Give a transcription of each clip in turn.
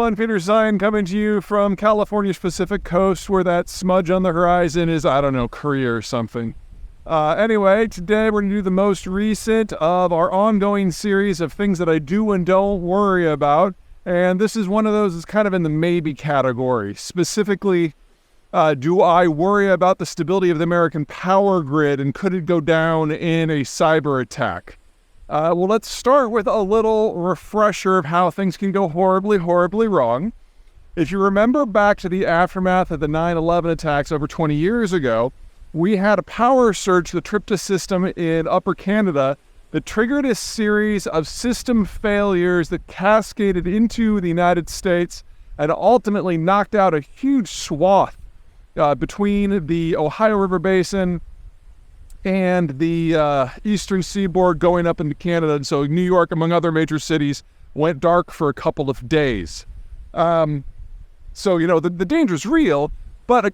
everyone, Peter Zeihan coming to you from California's Pacific Coast, where that smudge on the horizon is, I don't know, Korea or something. Anyway, today we're going to do the most recent of our ongoing series of things that I do and don't worry about. And this is one of those that's kind of in the maybe category. Specifically, do I worry about the stability of the American power grid, and could it go down in a cyber attack? Well, let's start with a little refresher of how things can go horribly, horribly wrong. If you remember back to the aftermath of the 9/11 attacks over 20 years ago, we had a power surge that tripped a system in Upper Canada that triggered a series of system failures that cascaded into the United States and ultimately knocked out a huge swath between the Ohio River Basin and the eastern seaboard going up into Canada. And so New York, among other major cities, went dark for a couple of days. So, you know, the danger's real, but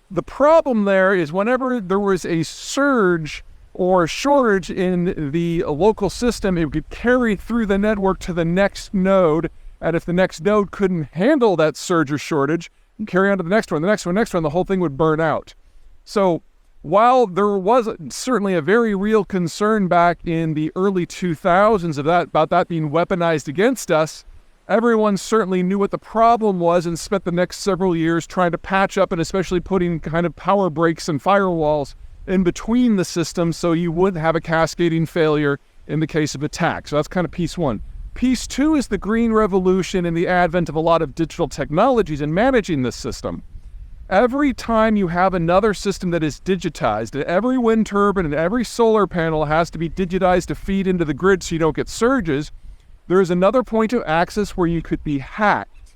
the problem there is whenever there was a surge or a shortage in the local system, it would carry through the network to the next node. And if the next node couldn't handle that surge or shortage, carry on to the next one, the whole thing would burn out. So while there was certainly a very real concern back in the early 2000s about that being weaponized against us, everyone certainly knew what the problem was and spent the next several years trying to patch up and especially putting kind of power breaks and firewalls in between the systems so you wouldn't have a cascading failure in the case of attack. So that's kind of piece one. Piece two is the green revolution and the advent of a lot of digital technologies in managing this system. Every time you have another system that is digitized, and every wind turbine and every solar panel has to be digitized to feed into the grid so you don't get surges, there is another point of access where you could be hacked.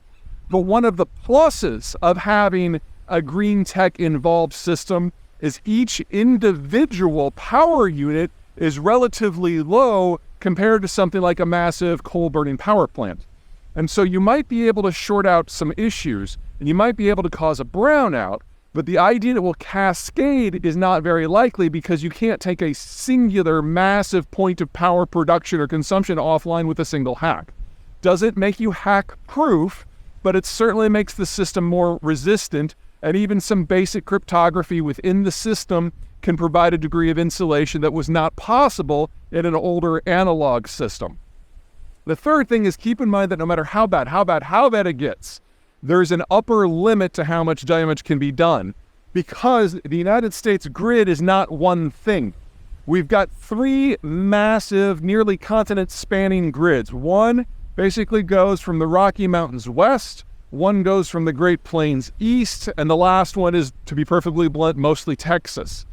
But one of the pluses of having a green tech involved system is each individual power unit is relatively low compared to something like a massive coal burning power plant. And so you might be able to short out some issues, and you might be able to cause a brownout, but the idea that will cascade is not very likely because you can't take a singular massive point of power production or consumption offline with a single hack. Does it make you hack proof? But it certainly makes the system more resistant, and even some basic cryptography within the system can provide a degree of insulation that was not possible in an older analog system. The third thing is keep in mind that no matter how bad it gets, there's an upper limit to how much damage can be done because the United States grid is not one thing. We've got three massive, nearly continent-spanning grids. One basically goes from the Rocky Mountains west, one goes from the Great Plains east, and the last one is, to be perfectly blunt, mostly Texas.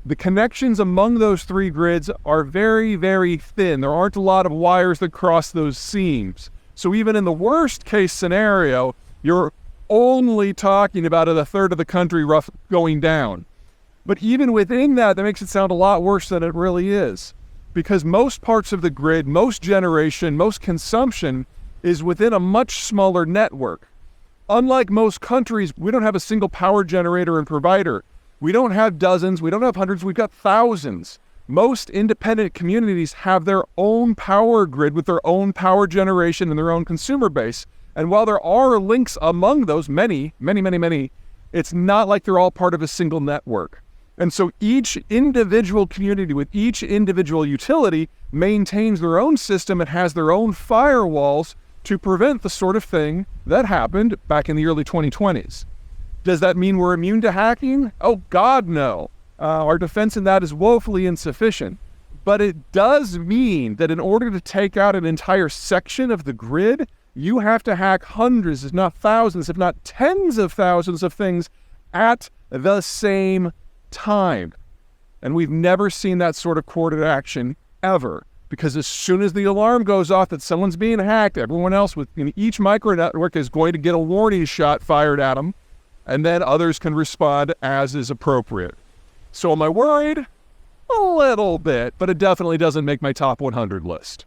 The connections among those three grids are very, very thin. There aren't a lot of wires that cross those seams. So even in the worst case scenario, you're only talking about a third of the country going down. But even within that makes it sound a lot worse than it really is. Because most parts of the grid, most generation, most consumption is within a much smaller network. Unlike most countries, we don't have a single power generator and provider. We don't have dozens, we don't have hundreds, we've got thousands. Most independent communities have their own power grid with their own power generation and their own consumer base. And while there are links among those, many, it's not like they're all part of a single network. And so each individual community with each individual utility maintains their own system and has their own firewalls to prevent the sort of thing that happened back in the early 2020s. Does that mean we're immune to hacking? Oh, God, no. Our defense in that is woefully insufficient. But it does mean that in order to take out an entire section of the grid, you have to hack hundreds, if not thousands, if not tens of thousands of things at the same time. And we've never seen that sort of coordinated action ever. Because as soon as the alarm goes off that someone's being hacked, everyone else within each micro network is going to get a warning shot fired at them. And then others can respond as is appropriate. So am I worried? A little bit, but it definitely doesn't make my top 100 list.